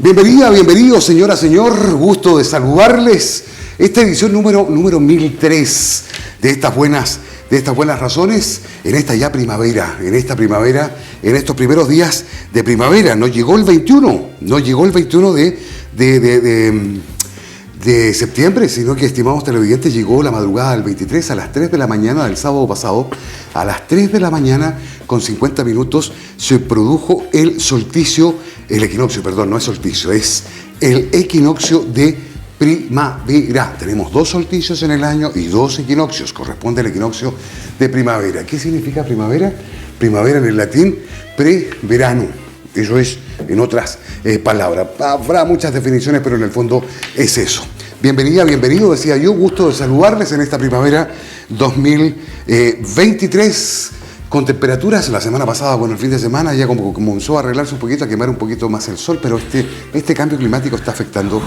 Bienvenida, bienvenido, señora, señor. Gusto de saludarles. Esta edición número 1003 de estas buenas razones en esta ya primavera, en estos primeros días de primavera. Nos llegó el 21 de septiembre, sino que, estimados televidentes, llegó la madrugada del 23 a las 3 de la mañana del sábado pasado. A las 3 de la mañana con 50 minutos se produjo el equinoccio, no es solsticio, es el equinoccio de primavera. Tenemos 2 solsticios en el año y 2 equinoccios. Corresponde al equinoccio de primavera. ¿Qué significa primavera? Primavera en el latín, preverano. Eso es, en otras palabras. Habrá muchas definiciones, pero en el fondo es eso. Bienvenida, bienvenido, decía yo. Gusto de saludarles en esta primavera 2023. Con temperaturas, la semana pasada, el fin de semana ya comenzó a arreglarse un poquito, a quemar un poquito más el sol, pero este cambio climático está afectando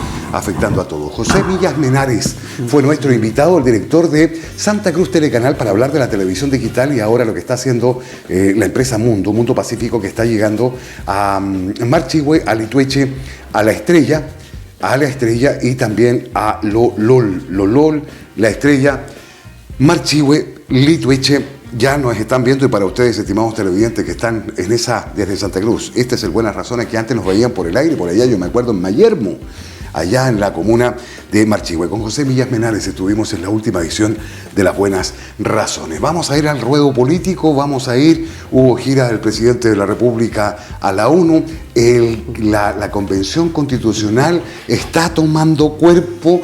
a todos. José Millas Menares fue nuestro invitado, el director de Santa Cruz Telecanal, para hablar de la televisión digital y ahora lo que está haciendo la empresa Mundo Pacífico, que está llegando a Marchihue, a Litueche, a La Estrella y también a Lolol, La Estrella, Marchihue, Litueche. Ya nos están viendo, y para ustedes, estimados televidentes que están desde Santa Cruz, este es el Buenas Razones, que antes nos veían por el aire, por allá, yo me acuerdo, en Mayermo, allá en la comuna de Marchihue. Con José Millas Menares estuvimos en la última edición de Las Buenas Razones. Vamos a ir al ruedo político, hubo gira del presidente de la República a la ONU, la Convención Constitucional está tomando cuerpo,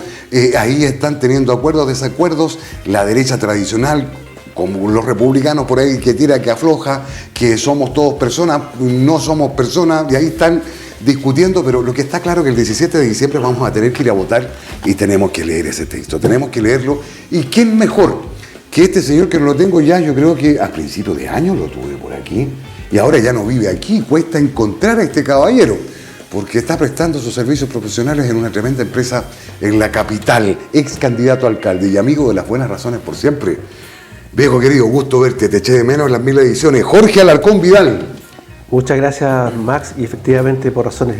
ahí están teniendo acuerdos, desacuerdos, la derecha tradicional, como los republicanos por ahí, que tira, que afloja, que somos todos personas, no somos personas, y ahí están discutiendo, pero lo que está claro es que el 17 de diciembre vamos a tener que ir a votar y tenemos que leer ese texto, tenemos que leerlo. ¿Y quién mejor que este señor, que no lo tengo ya? Yo creo que a principios de año lo tuve por aquí y ahora ya no vive aquí. Cuesta encontrar a este caballero porque está prestando sus servicios profesionales en una tremenda empresa en la capital, ex candidato a alcalde y amigo de Las Buenas Razones por siempre. Viejo querido, gusto verte, te eché de menos en las 1000 ediciones. Jorge Alarcón Vidal. Muchas gracias, Max, y efectivamente por razones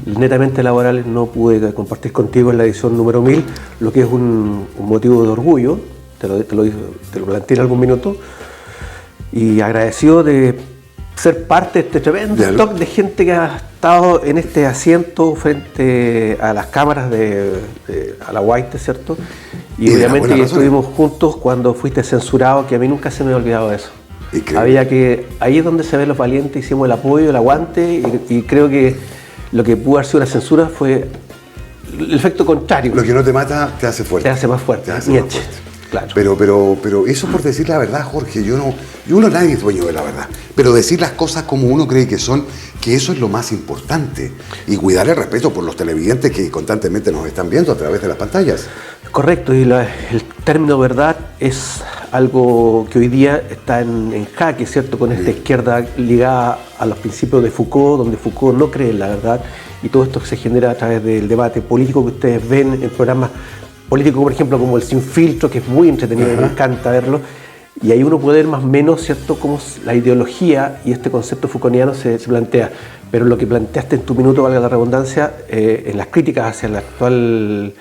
netamente laborales no pude compartir contigo en la edición número 1000, lo que es un motivo de orgullo, te lo planteé en algún minuto, y agradecido de ser parte de este tremendo stock de gente que ha estado en este asiento frente a las cámaras a la White, ¿cierto? Y obviamente estuvimos juntos cuando fuiste censurado, que a mí nunca se me ha olvidado eso. Ahí es donde se ven los valientes, hicimos el apoyo, el aguante, y creo que lo que pudo haber sido una censura fue el efecto contrario. Lo que no te mata te hace fuerte. Te hace más fuerte. Claro. Pero eso por decir la verdad, Jorge, nadie es dueño de la verdad, pero decir las cosas como uno cree que son, que eso es lo más importante, y cuidar el respeto por los televidentes que constantemente nos están viendo a través de las pantallas. Correcto, y el término verdad es algo que hoy día está en jaque, ¿cierto? Con esta izquierda ligada a los principios de Foucault, donde Foucault no cree en la verdad, y todo esto se genera a través del debate político que ustedes ven en programas políticos, por ejemplo, como el Sin Filtro, que es muy entretenido, me encanta verlo, y ahí uno puede ver más o menos, ¿cierto?, cómo la ideología y este concepto foucaultiano se plantea. Pero lo que planteaste en tu minuto, valga la redundancia, en las críticas hacia el actual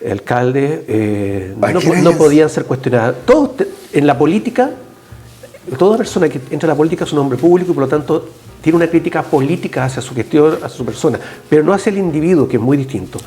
alcalde, no podían ser cuestionadas. En la política, toda persona que entra a la política es un hombre público y por lo tanto tiene una crítica política hacia su gestión, hacia su persona, pero no hacia el individuo, que es muy distinto.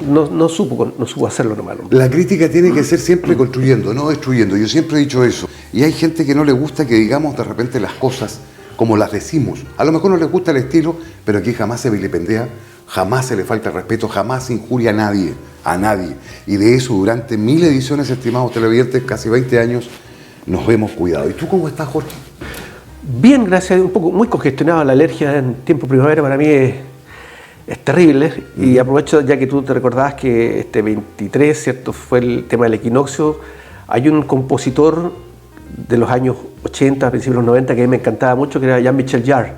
No supo hacerlo nomás. La crítica tiene que ser siempre construyendo, no destruyendo. Yo siempre he dicho eso. Y hay gente que no le gusta que digamos de repente las cosas como las decimos. A lo mejor no les gusta el estilo, pero aquí jamás se vilipendea, jamás se le falta el respeto, jamás se injuria a nadie. Y de eso durante 1000 ediciones, estimados televidentes, casi 20 años, nos hemos cuidado. ¿Y tú cómo estás, Jorge? Bien, gracias. Un poco muy congestionado. La alergia en tiempo primavera para mí es terrible. Y aprovecho, ya que tú te recordabas que este 23, ¿cierto?, fue el tema del equinoccio. Hay un compositor de los años 80, principios de los 90, que a mí me encantaba mucho, que era Jean-Michel Jarre,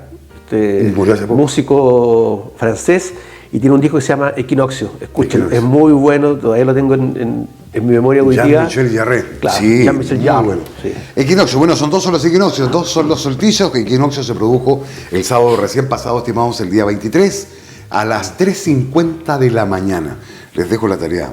músico francés, y tiene un disco que se llama Equinoccio. Escuchen, es muy bueno, todavía lo tengo en mi memoria auditiva. Jean-Michel Jarre. Claro, sí, Jean-Michel Jarre. Bueno. Sí. Equinoccio, bueno, son 2 son los equinoccios, 2 son los solsticios. Equinoccio se produjo el sábado recién pasado, estimados, el día 23. a las 3:50 de la mañana. Les dejo la tarea,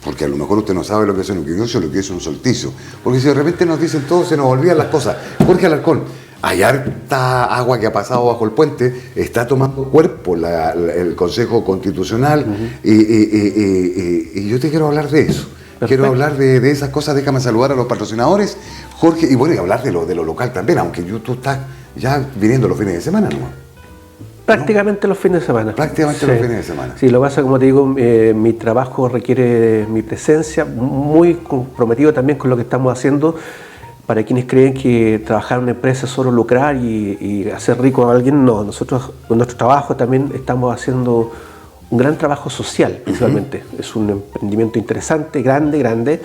porque a lo mejor usted no sabe lo que es un equinoccio, lo que es un solsticio. Porque si de repente nos dicen todo, se nos olvidan las cosas. Jorge Alarcón, hay harta agua que ha pasado bajo el puente, está tomando cuerpo el Consejo Constitucional, y yo te quiero hablar de eso. Perfecto. Quiero hablar de esas cosas. Déjame saludar a los patrocinadores, Jorge, y bueno, y hablar de lo local también, aunque tú estás ya viniendo los fines de semana, ¿no? Prácticamente los fines de semana. Prácticamente los fines de semana. Sí, lo que pasa, como te digo, mi trabajo requiere mi presencia, muy comprometido también con lo que estamos haciendo. Para quienes creen que trabajar en una empresa es solo lucrar y hacer rico a alguien, no. Nosotros con nuestro trabajo también estamos haciendo un gran trabajo social, principalmente. Es un emprendimiento interesante, grande.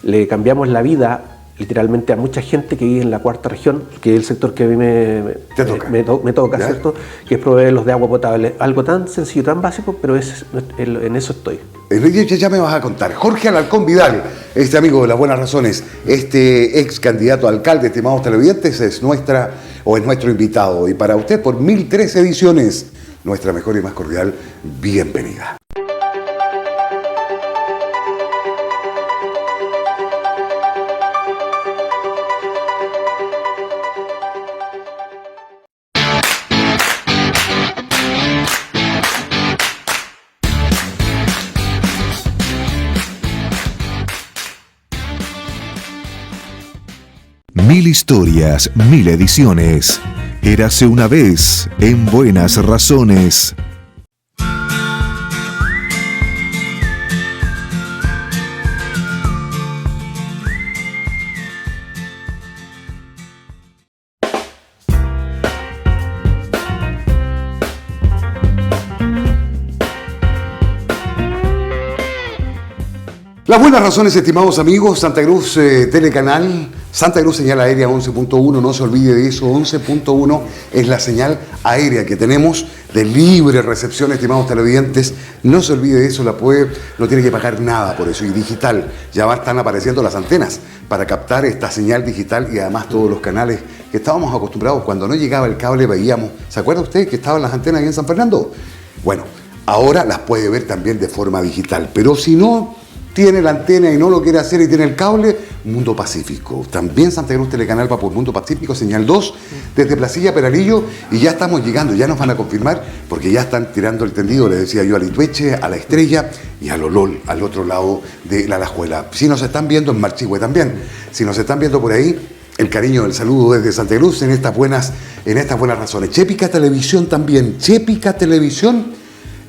Le cambiamos la vida literalmente a mucha gente que vive en la cuarta región, que es el sector que a mí me toca, ¿cierto? Que es proveerlos de agua potable. Algo tan sencillo, tan básico, pero en eso estoy. Ya me vas a contar. Jorge Alarcón Vidal, este amigo de las buenas razones, este ex candidato a alcalde, estimados televidentes, es nuestro invitado. Y para usted, por 1003 ediciones, nuestra mejor y más cordial bienvenida. Mil historias, 1000 ediciones. Érase una vez, en Buenas Razones. Las buenas razones, estimados amigos. Santa Cruz Telecanal, Santa Cruz señal aérea 11.1, no se olvide de eso. 11.1 es la señal aérea que tenemos de libre recepción, estimados televidentes. No se olvide de eso, no tiene que pagar nada por eso. Y digital, ya están apareciendo las antenas para captar esta señal digital y además todos los canales que estábamos acostumbrados. Cuando no llegaba el cable veíamos, ¿se acuerda usted que estaban las antenas ahí en San Fernando? Bueno, ahora las puede ver también de forma digital, pero si no tiene la antena y no lo quiere hacer y tiene el cable, Mundo Pacífico. También Santa Cruz Telecanal va por Mundo Pacífico, señal 2, desde Placilla Peralillo, y ya estamos llegando, ya nos van a confirmar, porque ya están tirando el tendido, le decía yo, a Litueche, a La Estrella y a Lolol, al otro lado de la Alajuela. Si nos están viendo en Marchihue también, si nos están viendo por ahí, el cariño, el saludo desde Santa Cruz en estas buenas razones. Chépica Televisión también, Chépica Televisión.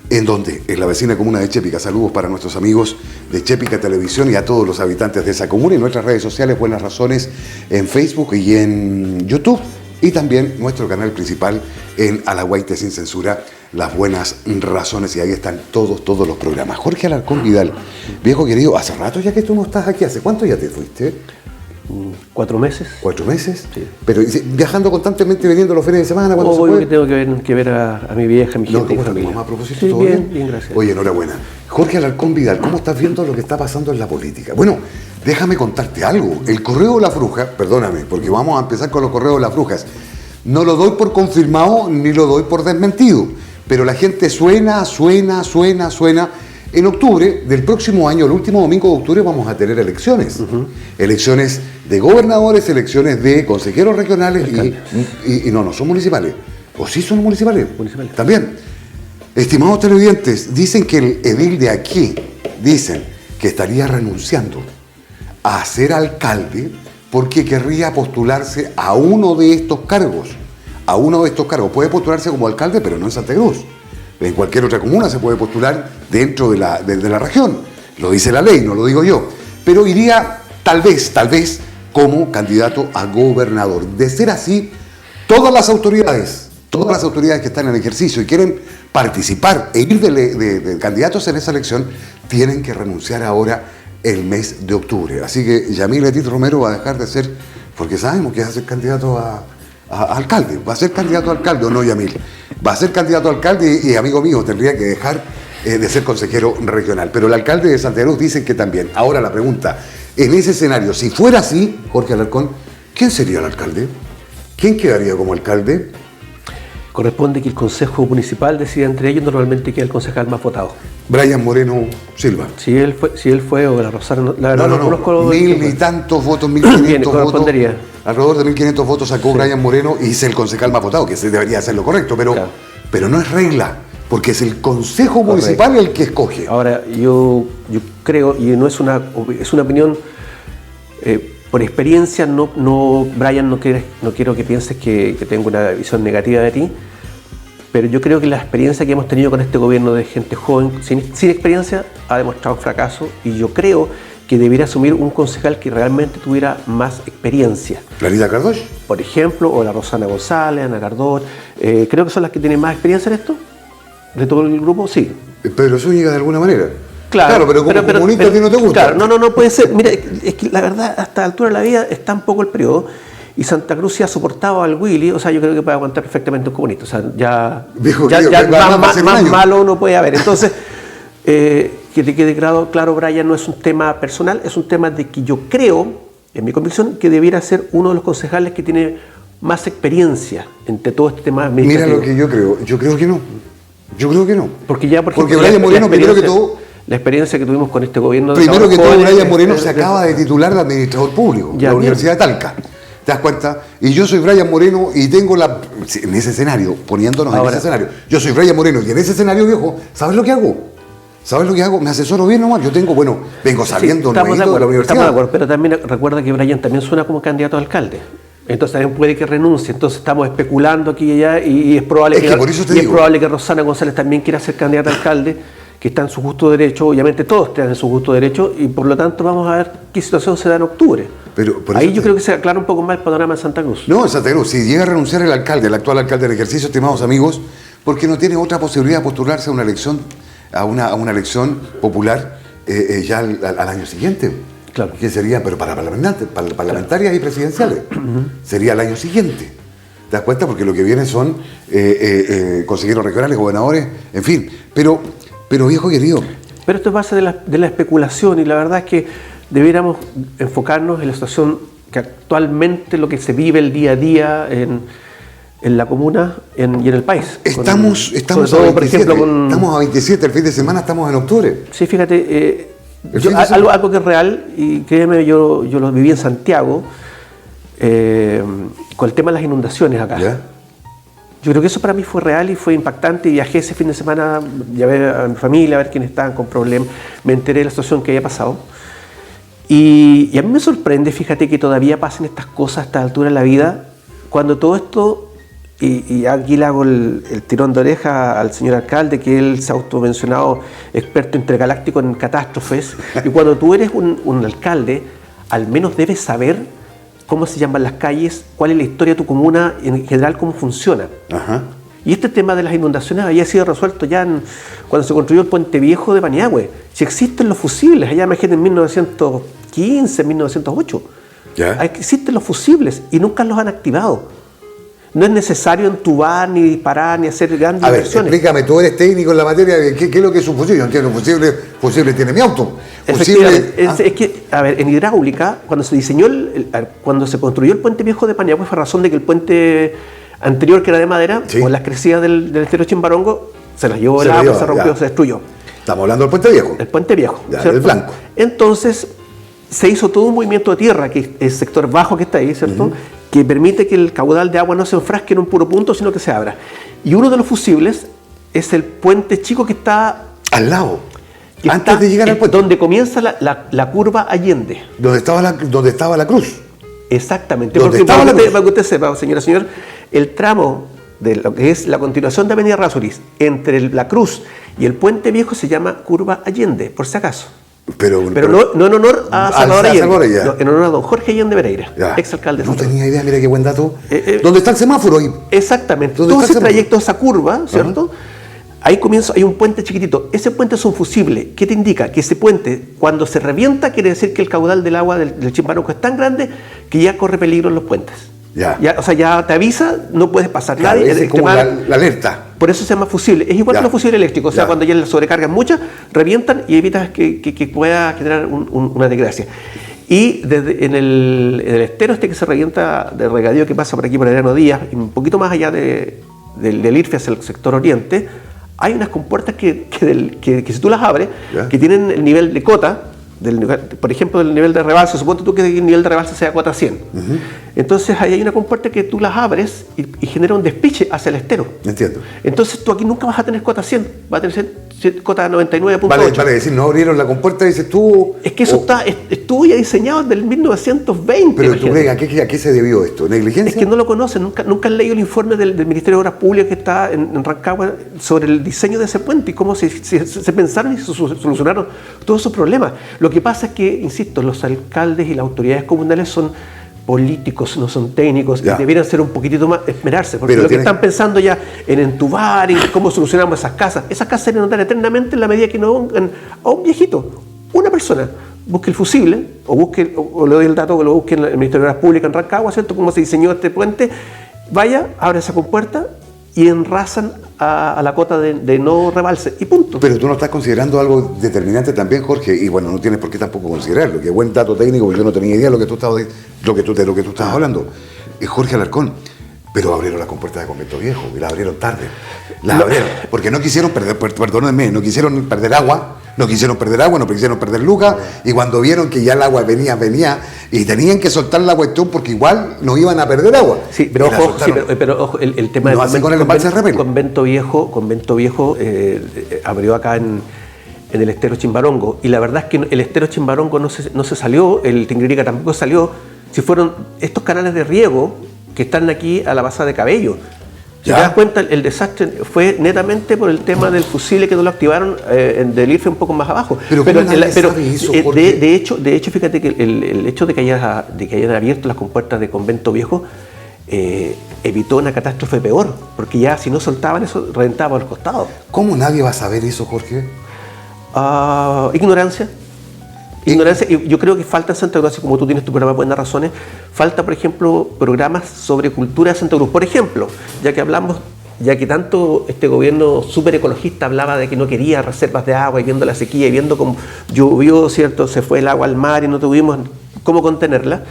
¿En dónde? En la vecina comuna de Chépica. Saludos para nuestros amigos de Chépica Televisión y a todos los habitantes de esa comuna y nuestras redes sociales, Buenas Razones, en Facebook y en YouTube. Y también nuestro canal principal en Alahuaite Sin Censura, Las Buenas Razones. Y ahí están todos los programas. Jorge Alarcón Vidal, viejo querido, hace rato ya que tú no estás aquí. ¿Hace cuánto ya te fuiste? 4 meses. ¿4 meses? Sí. Pero viajando constantemente, viniendo los fines de semana, cuando se puede. Tengo que ver a mi vieja, a mi gente, ¿Cómo mi está tu familia. mamá a propósito? Sí, ¿todo bien, gracias. Oye, enhorabuena. Jorge Alarcón Vidal, ¿cómo estás viendo lo que está pasando en la política? Bueno, déjame contarte algo. El Correo de la Fruja, perdóname, porque vamos a empezar con los Correos de las Brujas. No lo doy por confirmado ni lo doy por desmentido, pero la gente suena. En octubre del próximo año, el último domingo de octubre, vamos a tener elecciones. Elecciones de gobernadores, elecciones de consejeros regionales y no son municipales. ¿O sí son municipales? Municipales. También. Estimados televidentes, dicen que el edil de aquí, dicen que estaría renunciando a ser alcalde porque querría postularse a uno de estos cargos. Puede postularse como alcalde, pero no en Santa Cruz. En cualquier otra comuna se puede postular dentro de la región. Lo dice la ley, no lo digo yo. Pero iría tal vez, como candidato a gobernador. De ser así, todas las autoridades que están en ejercicio y quieren participar e ir de candidatos en esa elección, tienen que renunciar ahora el mes de octubre. Así que Yamil Petit Romero va a dejar de ser, porque sabemos que va a ser candidato a alcalde. Va a ser candidato a alcalde, ¿o no, Yamil? Va a ser candidato a alcalde y amigo mío, tendría que dejar de ser consejero regional. Pero el alcalde de Santa Cruz dicen que también. Ahora la pregunta, en ese escenario, si fuera así, Jorge Alarcón, ¿quién sería el alcalde? ¿Quién quedaría como alcalde? Corresponde que el Consejo Municipal decida entre ellos, normalmente queda el concejal más votado. Brian Moreno Silva. Si él fue o la Rosana, la verdad no conozco. 1000 y tantos votos, 1500 votos. Correspondería. Alrededor de 1500 votos sacó Brian Moreno y es el concejal más votado, que se debería hacer lo correcto, pero no es regla, porque es el Consejo Municipal el que escoge. Ahora, yo creo, y no es una opinión, por experiencia, Brian, no quiero que pienses que tengo una visión negativa de ti, pero yo creo que la experiencia que hemos tenido con este gobierno de gente joven, sin experiencia, ha demostrado un fracaso, y yo creo que debería asumir un concejal que realmente tuviera más experiencia. ¿Clarita Cardosh? Por ejemplo, o la Rosana González, Ana Cardosh, creo que son las que tienen más experiencia en esto, de todo el grupo, sí. Pedro Zúñiga de alguna manera. Claro, pero como comunista a ti no te gusta. Claro, no puede ser. Mira, es que la verdad, hasta la altura de la vida está un poco el periodo, y Santa Cruz sí ha soportado al Willy, o sea, yo creo que puede aguantar perfectamente un comunista. O sea, ya más malo no puede haber. Entonces, que te quede claro, Brian, no es un tema personal, es un tema de que yo creo, en mi convicción, que debiera ser uno de los concejales que tiene más experiencia entre todo este tema administrativo. Mira lo que yo creo que no. Yo creo que no. Porque Brian Moreno, primero que todo, la experiencia que tuvimos con este gobierno... Primero que todo, Brian Moreno se acaba de titular de administrador público de la Universidad de Talca. ¿Te das cuenta? Y yo soy Brian Moreno y tengo en ese escenario, poniéndonos en ese escenario, yo soy Brian Moreno y en ese escenario, viejo, ¿sabes lo que hago? ¿Sabes lo que hago? Me asesoro bien nomás. Yo vengo saliendo de la universidad. Estamos de acuerdo, pero también recuerda que Brian también suena como candidato a alcalde. Entonces también puede que renuncie. Entonces estamos especulando aquí y allá, y es probable es probable que Rosana González también quiera ser candidata a alcalde, que está en su justo derecho. Obviamente todos están en su justo derecho, y por lo tanto vamos a ver qué situación se da en octubre. Pero ahí yo creo que se aclara un poco más el panorama en Santa Cruz. No, en Santa Cruz, si llega a renunciar el actual alcalde en ejercicio, estimados amigos, porque no tiene otra posibilidad de postularse a una elección, a una elección popular ya al año siguiente. Claro. Que sería, pero para parlamentarias y presidenciales, sería el año siguiente. ¿Te das cuenta? Porque lo que viene son consejeros regionales, gobernadores, en fin. Pero viejo querido. Pero esto es base de la especulación, y la verdad es que debiéramos enfocarnos en la situación que actualmente, lo que se vive el día a día en la comuna y en el país. Estamos a 27, por ejemplo, estamos a 27, el fin de semana estamos en octubre. Sí, fíjate, algo que es real, y créeme, yo lo viví en Santiago, con el tema de las inundaciones acá. ¿Ya? Yo creo que eso para mí fue real y fue impactante, y viajé ese fin de semana, ya ver a mi familia, a ver quiénes estaban con problemas, me enteré de la situación que había pasado. Y a mí me sorprende, fíjate, que todavía pasen estas cosas a esta altura de la vida, cuando todo esto, y aquí le hago el tirón de oreja al señor alcalde, que él se ha automencionado experto intergaláctico en catástrofes, y cuando tú eres un alcalde, al menos debes saber cómo se llaman las calles, cuál es la historia de tu comuna, en general cómo funciona. Ajá. Y este tema de las inundaciones había sido resuelto ya cuando se construyó el puente viejo de Paniagüe. Si existen los fusibles, allá imagínate en 1915, 1908. ¿Ya? Existen los fusibles y nunca los han activado. No es necesario entubar, ni disparar, ni hacer grandes inversiones. Explícame, tú eres técnico en la materia, ¿qué es lo que es un fusible? Yo entiendo, fusible tiene mi auto. Es que, a ver, en hidráulica, cuando se diseñó, cuando se construyó el puente viejo de Paniagüe, fue razón de que el puente anterior, que era de madera, sí, con las crecidas del estero Chimbarongo, se las llevó el agua, se rompió, se destruyó. Estamos hablando del puente viejo. El puente viejo, ya, del blanco. Entonces, se hizo todo un movimiento de tierra, que es el sector bajo que está ahí, ¿cierto? Que permite que el caudal de agua no se enfrasque en un puro punto, sino que se abra. Y uno de los fusibles es el puente chico que está al lado, antes de llegar al puente, donde comienza la curva Allende. Donde estaba la cruz. Exactamente. Porque para que usted sepa, señor, el tramo de lo que es la continuación de Avenida Errázuriz entre la cruz y el puente viejo se llama curva Allende, por si acaso. Pero no en honor a Salvador Allende, no, en honor a don Jorge Allende Pereira, exalcalde de Santa Cruz. No tenía idea, mira qué buen dato. ¿Dónde está el semáforo ahí? Exactamente. Todo ese trayecto, esa curva, ¿cierto? Ahí comienza, hay un puente chiquitito. Ese puente es un fusible. ¿Qué te indica? Que ese puente, cuando se revienta, quiere decir que el caudal del agua del Chimbarongo es tan grande que ya corre peligro en los puentes. O sea, ya te avisa, no puedes pasar nadie. Es como la alerta. Por eso se llama fusible. Es igual que los fusibles eléctricos. O sea, cuando ya las sobrecargas muchas, revientan y evitas que pueda generar una desgracia. Y en el estero que se revienta de regadío, que pasa por aquí por Adriano Díaz, y un poquito más allá de del IRFE hacia el sector oriente, hay unas compuertas que si tú las abres, que tienen el nivel de cota, por ejemplo, el nivel de rebalse, suponte tú que el nivel de rebalse sea cota 100. Entonces ahí hay una compuerta que tú las abres y genera un despiche hacia el estero. Entiendo. Entonces tú aquí nunca vas a tener cota 100, vas a tener cota 99.8. Vale, decir, no abrieron la compuerta, dices tú... Es que eso estuvo ya diseñado desde el 1920. Pero tú crees, ¿a qué se debió esto? ¿Negligencia? Es que no lo conocen, nunca han leído el informe del Ministerio de Obras Públicas que está en Rancagua sobre el diseño de ese puente y cómo se pensaron y se solucionaron todos esos problemas. Lo que pasa es que, insisto, los alcaldes y las autoridades comunales son políticos, no son técnicos, y debieran ser un poquitito más, esmerarse, porque lo que están pensando ya en entubar, en cómo solucionamos esas casas deben andar eternamente en la medida que no pongan a un viejito, una persona, busque el fusible, o le doy el dato que lo busque en el Ministerio de Obras Públicas en Rancagua, ¿cierto? Cómo se diseñó este puente, vaya, abre esa compuerta y enrasan a la cota de no rebalse, y punto. Pero tú no estás considerando algo determinante también, Jorge, y bueno, no tienes por qué tampoco considerarlo, que buen dato técnico, porque yo no tenía idea de lo que tú estabas hablando. Jorge Alarcón, pero abrieron las compuertas de Convento Viejo, y las abrieron tarde. Abrieron, porque no quisieron perdónenme, no quisieron perder agua, no quisieron perder lucas, y cuando vieron que ya el agua venía, y tenían que soltar la cuestión porque igual no iban a perder agua. Sí, pero ojo, el tema no del Convento Viejo abrió acá en el estero Chimbarongo, y la verdad es que el estero Chimbarongo no se salió, el Tinguirica tampoco salió, si fueron estos canales de riego que están aquí a la pasada de Cabello. Si te das cuenta, el desastre fue netamente por el tema del fusible que no lo activaron del IRFE un poco más abajo. Pero de hecho, fíjate que el hecho de que hayan abierto las compuertas de Convento Viejo evitó una catástrofe peor, porque ya si no soltaban eso, reventaba por los costados. ¿Cómo nadie va a saber eso, Jorge? Ignorancia. Ignorancia, y yo creo que falta en Santa Cruz, como tú tienes tu programa Buenas Razones, falta, por ejemplo, programas sobre cultura de Santa Cruz. Por ejemplo, ya que tanto este gobierno súper ecologista hablaba de que no quería reservas de agua y viendo la sequía y viendo cómo llovió, ¿cierto? Se fue el agua al mar y no tuvimos cómo contenerla.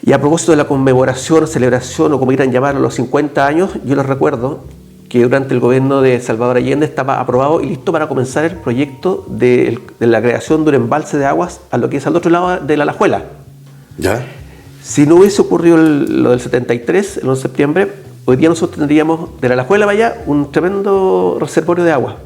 Y a propósito de la conmemoración, celebración o como quieran llamarlo, los 50 años, yo les recuerdo que durante el gobierno de Salvador Allende estaba aprobado y listo para comenzar el proyecto de la creación de un embalse de aguas a lo que es al otro lado de la Alajuela. ¿Ya? Si no hubiese ocurrido lo del 73, el 11 de septiembre, hoy día nosotros tendríamos de la Alajuela para allá un tremendo reservorio de agua,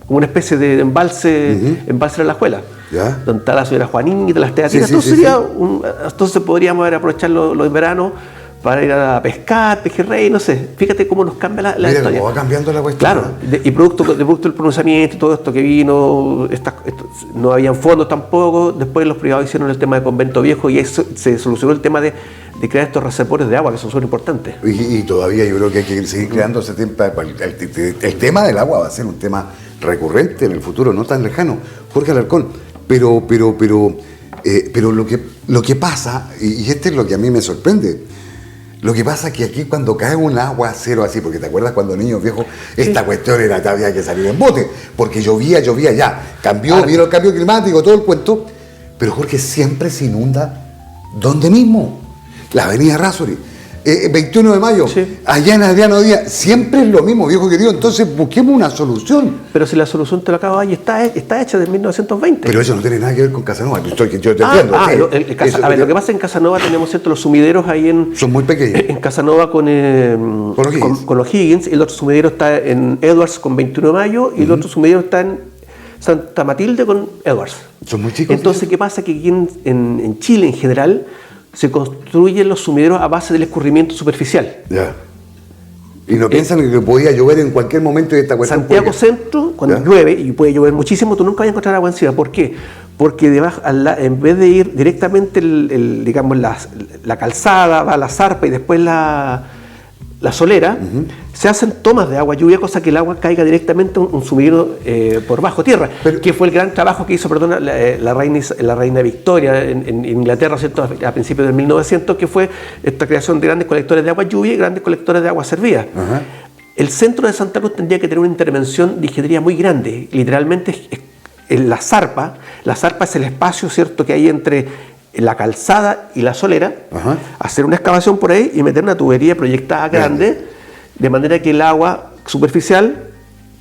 como una especie de embalse de la Alajuela. ¿Ya? Donde está la señora Juanita, las teatinas, entonces podríamos aprovecharlo en verano para ir a pescar, pejerrey, no sé. Fíjate cómo nos cambia la Mira, historia. Cómo va cambiando la cuestión. Claro, y producto del pronunciamiento, todo esto que vino, no habían fondos tampoco. Después los privados hicieron el tema de Convento Viejo y eso, se solucionó el tema de crear estos reservorios de agua, que son súper importantes. Y todavía yo creo que hay que seguir creando ese tema. El tema del agua va a ser un tema recurrente en el futuro, no tan lejano. Jorge Alarcón, pero lo que pasa, y este es lo que a mí me sorprende, lo que pasa es que aquí cuando cae un aguacero así, porque te acuerdas cuando niños viejos, esta cuestión era que había que salir en bote, porque llovía ya, vino el cambio climático, todo el cuento, pero Jorge, siempre se inunda ¿dónde mismo? La avenida Errázuriz, 21 de mayo, allá en Adriano Díaz, siempre es lo mismo, viejo querido, entonces busquemos una solución. Pero si la solución te la acabo y está hecha desde 1920. Pero eso no tiene nada que ver con Casanova, yo te entiendo. Lo que pasa en Casanova tenemos los sumideros ahí son muy pequeños. En Casanova con los Higgins, el otro sumidero está en Edwards con 21 de mayo y el otro sumidero está en Santa Matilde con Edwards. Son muy chicos. Entonces, ¿qué pasa? Que aquí en Chile en general se construyen los sumideros a base del escurrimiento superficial. Ya. Y no piensan que podía llover en cualquier momento y esta cuestión. Santiago Centro, cuando llueve, y puede llover muchísimo, tú nunca vas a encontrar agua encima. ¿Por qué? Porque debajo, en vez de ir directamente digamos, la calzada, va la zarpa y después la solera, se hacen tomas de agua lluvia, cosa que el agua caiga directamente a un sumidero por bajo tierra, que fue el gran trabajo que hizo la reina Victoria en Inglaterra, ¿cierto? A principios del 1900, que fue esta creación de grandes colectores de agua lluvia y grandes colectores de agua servida. El centro de Santa Cruz tendría que tener una intervención de ingeniería muy grande, literalmente la zarpa es el espacio, ¿cierto?, que hay entre la calzada y la solera, hacer una excavación por ahí y meter una tubería proyectada grande de manera que el agua superficial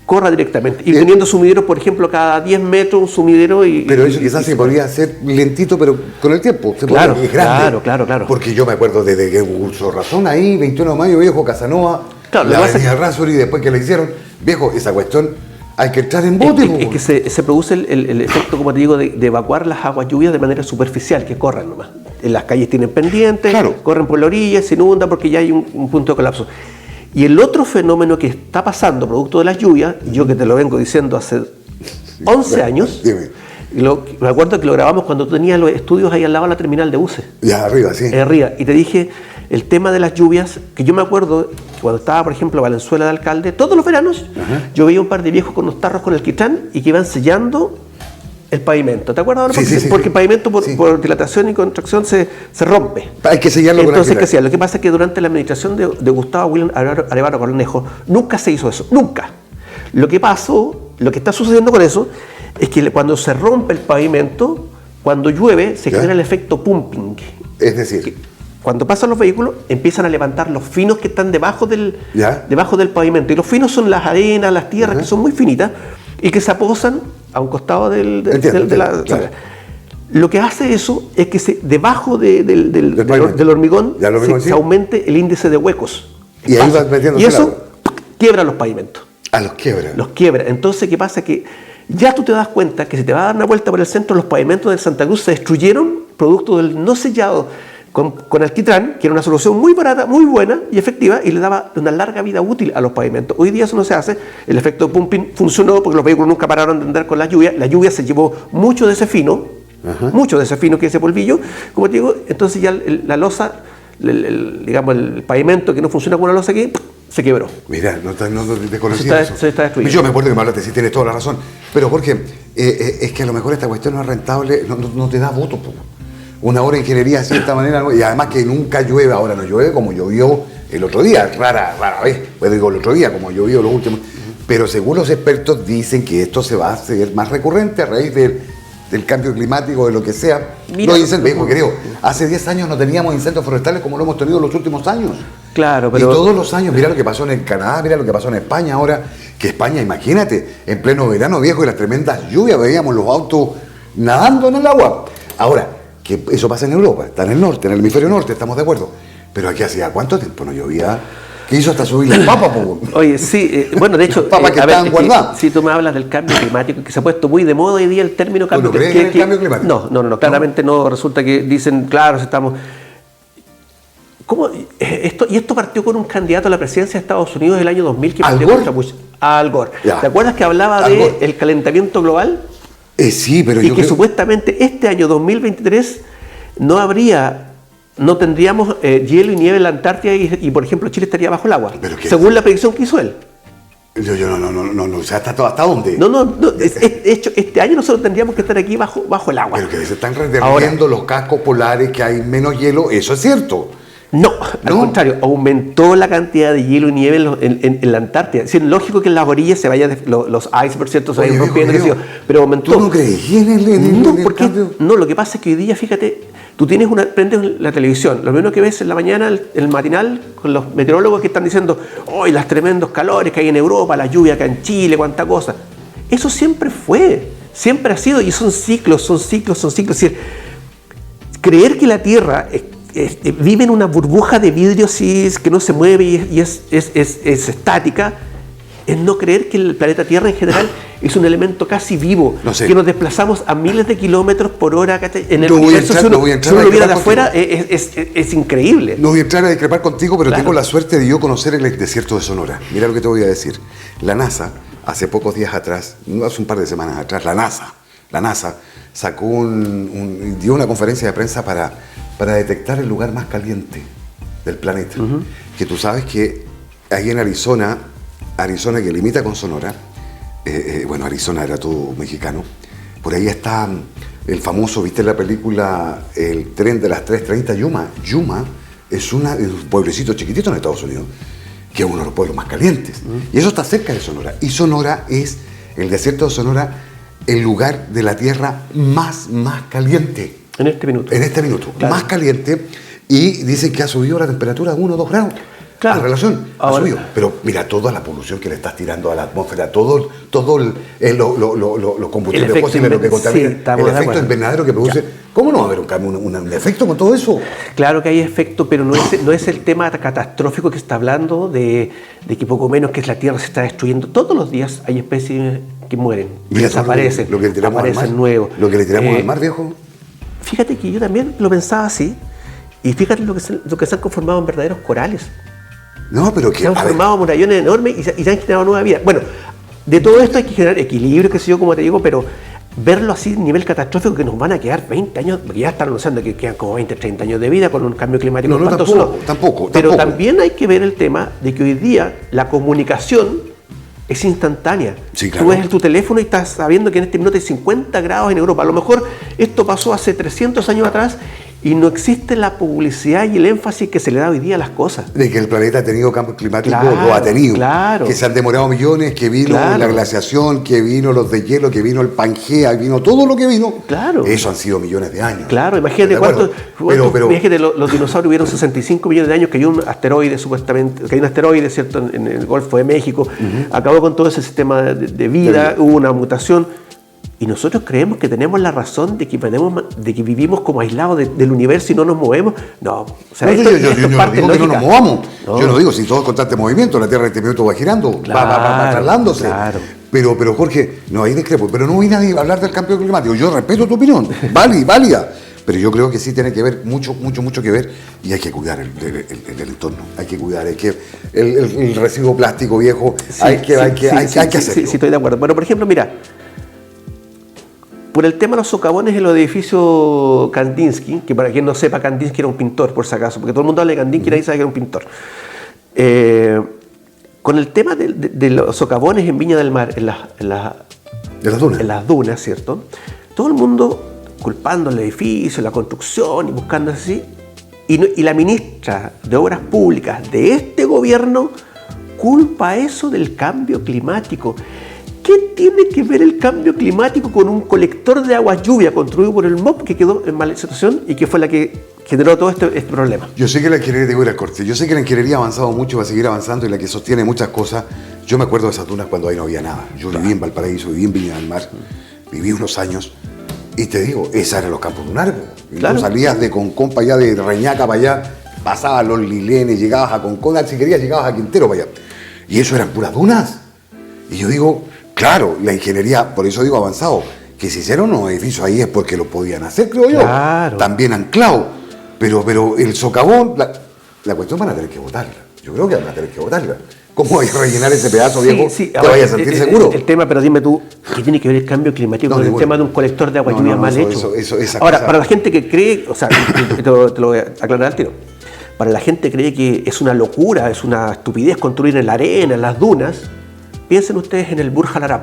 corra directamente. Y teniendo sumideros, por ejemplo, cada 10 metros un sumidero Pero eso quizás se podría hacer lentito, pero con el tiempo. Claro, es grande. claro. Porque yo me acuerdo desde que usó razón ahí, 21 de mayo, viejo, Casanova, Claro, la lo que pasa avenida Razzoli, después que la hicieron, viejo, esa cuestión hay que entrar en bote. Es que se produce el efecto, como te digo, de evacuar las aguas lluvias de manera superficial, que corran nomás. En las calles tienen pendientes, Claro. corren por la orilla, se inundan porque ya hay un punto de colapso. Y el otro fenómeno que está pasando producto de las lluvias, yo que te lo vengo diciendo hace 11 años, Dime. me acuerdo que lo grabamos cuando tú tenías los estudios ahí al lado de la terminal de buses. Ya arriba, sí. Arriba. Y te dije el tema de las lluvias, que yo me acuerdo que cuando estaba, por ejemplo, Valenzuela de alcalde, todos los veranos, yo veía un par de viejos con unos tarros con alquitrán y que iban sellando el pavimento. ¿Te acuerdas ahora? Porque el pavimento por dilatación y contracción se rompe. Hay que sellarlo con Entonces, alquitrán. ¿qué hacía? Lo que pasa es que durante la administración de Gustavo William Arevalo Cornejo nunca se hizo eso. Nunca. Lo que pasó, lo que está sucediendo con eso, es que cuando se rompe el pavimento, cuando llueve, se genera el efecto pumping. Es decir, Cuando pasan los vehículos, empiezan a levantar los finos que están debajo del pavimento. Y los finos son las arenas, las tierras, que son muy finitas y que se aposan a un costado de la... claro. Lo que hace eso es que debajo del hormigón se aumente el índice de huecos. Y ahí va metiéndose Y el eso agua. quiebra los pavimentos. A los quiebra. Los quiebra. Entonces, ¿qué pasa? Que ya tú te das cuenta que si te vas a dar una vuelta por el centro, los pavimentos de Santa Cruz se destruyeron producto del no sellado con alquitrán, que era una solución muy barata, muy buena y efectiva, y le daba una larga vida útil a los pavimentos. Hoy día eso no se hace. El efecto pumping funcionó porque los vehículos nunca pararon de andar con la lluvia. La lluvia se llevó mucho de ese fino, que es ese polvillo, como te digo. Entonces ya la losa, digamos, el pavimento que no funciona con una losa aquí, se quebró. Mira, no desconocía eso. Se está destruyendo. Yo me acuerdo que me hablaste, sí tienes toda la razón. Pero Jorge, es que a lo mejor esta cuestión no es rentable, no te da voto, po. Una hora de ingeniería así de esta manera, y además que nunca llueve, ahora no llueve como llovió el otro día, rara vez, pues digo el otro día, como llovió los últimos. Pero según los expertos dicen que esto se va a hacer más recurrente a raíz del cambio climático, de lo que sea. Mira, los incendios, creo, hace 10 años no teníamos incendios forestales como lo hemos tenido en los últimos años. Claro, pero... Y todos los años, mira lo que pasó en el Canadá, mira lo que pasó en España ahora, que España, imagínate, en pleno verano, viejo, y las tremendas lluvias, veíamos los autos nadando en el agua. Ahora, que eso pasa en Europa, está en el norte, en el hemisferio norte, estamos de acuerdo. Pero aquí hacía ¿cuánto tiempo no llovía? Que hizo hasta subir las papas, po. Oye, sí, bueno, de hecho, papas que estaban guardadas. Si tú me hablas del cambio climático, que se ha puesto muy de moda hoy día el término cambio climático. ¿Crees en el cambio climático? No, claramente no. Resulta que dicen, claro, estamos... ¿Cómo? Esto partió con un candidato a la presidencia de Estados Unidos el año 2000 que ¿Al partió Gore? contra Bush. Al Gore. Ya. ¿Te acuerdas que hablaba Al Gore. del calentamiento global? Sí, pero Y yo que creo... supuestamente este año 2023 no tendríamos hielo y nieve en la Antártida y, por ejemplo, Chile estaría bajo el agua, según la predicción que hizo él. Yo no, o sea, ¿hasta dónde? No, de hecho, este año nosotros tendríamos que estar aquí bajo el agua. Pero que se están reduciendo los cascos polares, que hay menos hielo, eso es cierto. No, al contrario, aumentó la cantidad de hielo y nieve en la Antártida. Es lógico que en las orillas se vayan los icebergs, ¿cierto? Se vayan rompiendo, pero aumentó. ¿Tú no creías en el cambio? No, lo que pasa es que hoy día, fíjate, tú prendes la televisión, lo primero que ves en la mañana, el matinal, con los meteorólogos que están diciendo, hoy las tremendos calores que hay en Europa, la lluvia acá en Chile, cuánta cosa. Eso siempre siempre ha sido, y son ciclos. Es decir, creer que la Tierra vive en una burbuja de vidrio que no se mueve y es estática, es no creer que el planeta Tierra en general es un elemento casi vivo, que nos desplazamos a miles de kilómetros por hora en el universo. Si uno lo viera de afuera, es increíble. No voy a entrar a discrepar contigo, pero tengo la suerte de yo conocer el desierto de Sonora. Mira lo que te voy a decir. La NASA, hace pocos días atrás, hace un par de semanas atrás, la NASA sacó dio una conferencia de prensa para detectar el lugar más caliente del planeta. Que tú sabes que ahí en Arizona que limita con Sonora, bueno, Arizona era todo mexicano, por ahí está el famoso, ¿viste la película El tren de las 3:30? Yuma es un pueblecito chiquitito en Estados Unidos, que es uno de los pueblos más calientes. Y eso está cerca de Sonora. Y Sonora el desierto de Sonora, el lugar de la Tierra más caliente. En este minuto. Claro. Más caliente. Y dicen que ha subido la temperatura 1 o 2 grados. Claro. La relación ha Ahora- subido. Pero mira, toda la polución que le estás tirando a la atmósfera, todo los combustibles efecto fósiles, lo que sí, contamina, estamos el de efecto acuerdo. invernadero que produce. ¿Cómo no va a haber un cambio, un efecto con todo eso? Claro que hay efecto, pero no es el tema catastrófico que está hablando de que poco menos que la Tierra se está destruyendo. Todos los días hay especies que mueren, que Mira, todo desaparecen, lo que le tiramos al aparecen mar, nuevos. lo que le tiramos al mar, viejo. Fíjate que yo también lo pensaba así, y fíjate lo que se han conformado en verdaderos corales. No, pero que. Se han a ver, formado murallones enormes y se han generado nueva vida. Bueno, de todo esto hay que generar equilibrio, qué sé yo, como te digo, pero verlo así a nivel catastrófico, que nos van a quedar 20 años, porque ya están anunciando que quedan como 20, 30 años de vida con un cambio climático. No, espantoso, tampoco. Pero también hay que ver el tema de que hoy día la comunicación es instantánea. Sí, claro. Tú ves tu teléfono y estás sabiendo que en este minuto hay 50 grados en Europa. A lo mejor esto pasó hace 300 años atrás y no existe la publicidad y el énfasis que se le da hoy día a las cosas. de que el planeta ha tenido cambios climáticos, Claro, lo ha tenido. claro. Que se han demorado millones, que vino Claro. la glaciación, que vino los deshielo, que vino el Pangea, vino todo lo que vino. Claro. Eso han sido millones de años. Claro, imagínate ¿De acuerdo? imagínate, los dinosaurios vivieron 65 millones de años, que hay un asteroide supuestamente, que hay un asteroide, ¿cierto?, en el Golfo de México, acabó con todo ese sistema de vida, hubo una mutación, y nosotros creemos que tenemos la razón de que vivimos como aislados del universo y no nos movemos. No, o sea, No, esto yo es no digo parte que no nos lógica. movamos. No. Yo no digo, si todo es constante movimiento, la Tierra en este minuto va girando, va Claro, trasladándose. claro. Pero Jorge, no hay discrepo. Pero no voy a hablar del cambio climático. Yo respeto tu opinión, válida. Pero yo creo que sí tiene que ver, mucho que ver, y hay que cuidar el entorno. Hay que cuidar, el residuo plástico viejo, Sí, hay que sí, hacerlo. sí, estoy de acuerdo. Bueno, por ejemplo, mira, por el tema de los socavones en los edificios Kandinsky, que para quien no sepa, Kandinsky era un pintor, por si acaso, porque todo el mundo habla de Kandinsky y nadie sabe que era un pintor. Con el tema de los socavones en Viña del Mar, De las dunas. en las dunas, ¿cierto? Todo el mundo culpando el edificio, la construcción y buscando así. Y la ministra de Obras Públicas de este gobierno culpa eso del cambio climático. ¿Qué tiene que ver el cambio climático con un colector de aguas lluvia construido por el MOP que quedó en mala situación y que fue la que generó todo este problema? Yo sé que la ingeniería, te voy a ir al corte, yo sé que la ingeniería ha avanzado mucho, va a seguir avanzando y la que sostiene muchas cosas. Yo me acuerdo de esas dunas cuando ahí no había nada. Yo viví en Valparaíso, viví en Viña del Mar, viví unos años y te digo, esos eran los campos dunares. Y Claro. tú salías de Concón para allá, de Reñaca para allá, pasabas los Lilenes, llegabas a Concón, si querías llegabas a Quintero para allá. Y eso eran puras dunas. Y yo digo, claro, la ingeniería, por eso digo avanzado, que si hicieron unos edificios ahí es porque lo podían hacer, creo yo. Claro. También anclado. Pero el socavón, la cuestión van a tener que votarla. Yo creo que van a tener que votarla. ¿Cómo vais a rellenar ese pedazo, viejo? Te Ahora, vayas a sentir seguro. El tema, pero dime tú, ¿qué tiene que ver el cambio climático No, con el ninguna. tema de un colector de agua No, lluvia no, mal eso- hecho? esa Ahora, cosa- para la gente que cree, o sea, te lo voy a aclarar al tiro, para la gente que cree que es una locura, es una estupidez construir en la arena, en las dunas, piensen ustedes en el Burj Al Arab.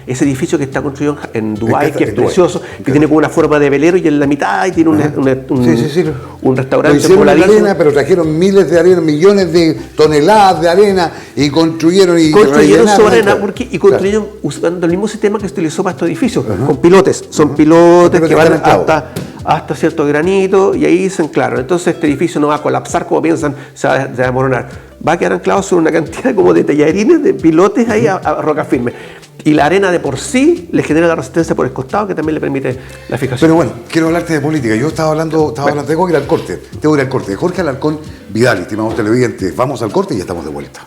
Ese edificio que está construido en Dubái, que es en Dubái. precioso, que tiene como una forma de velero y en la mitad y tiene un Lo restaurante hicieron en la voladizo. arena, pero trajeron miles de arena, millones de toneladas de arena y construyeron Construyeron rellenaron, sobre arena claro. y construyeron usando el mismo sistema que se utilizó para estos edificios, con pilotes. Son pilotes Pilotes que van calentados. hasta cierto granito y ahí dicen, claro, entonces este edificio no va a colapsar como piensan, se va a desmoronar. Va a quedar anclado sobre una cantidad como de tallarines, de pilotes ahí a roca firme. Y la arena de por sí le genera la resistencia por el costado que también le permite la fijación. Pero bueno, quiero hablarte de política. Yo estaba hablando, tengo que ir al corte. Tengo que ir al corte. Jorge Alarcón Vidal, estimados televidentes. Vamos al corte y ya estamos de vuelta.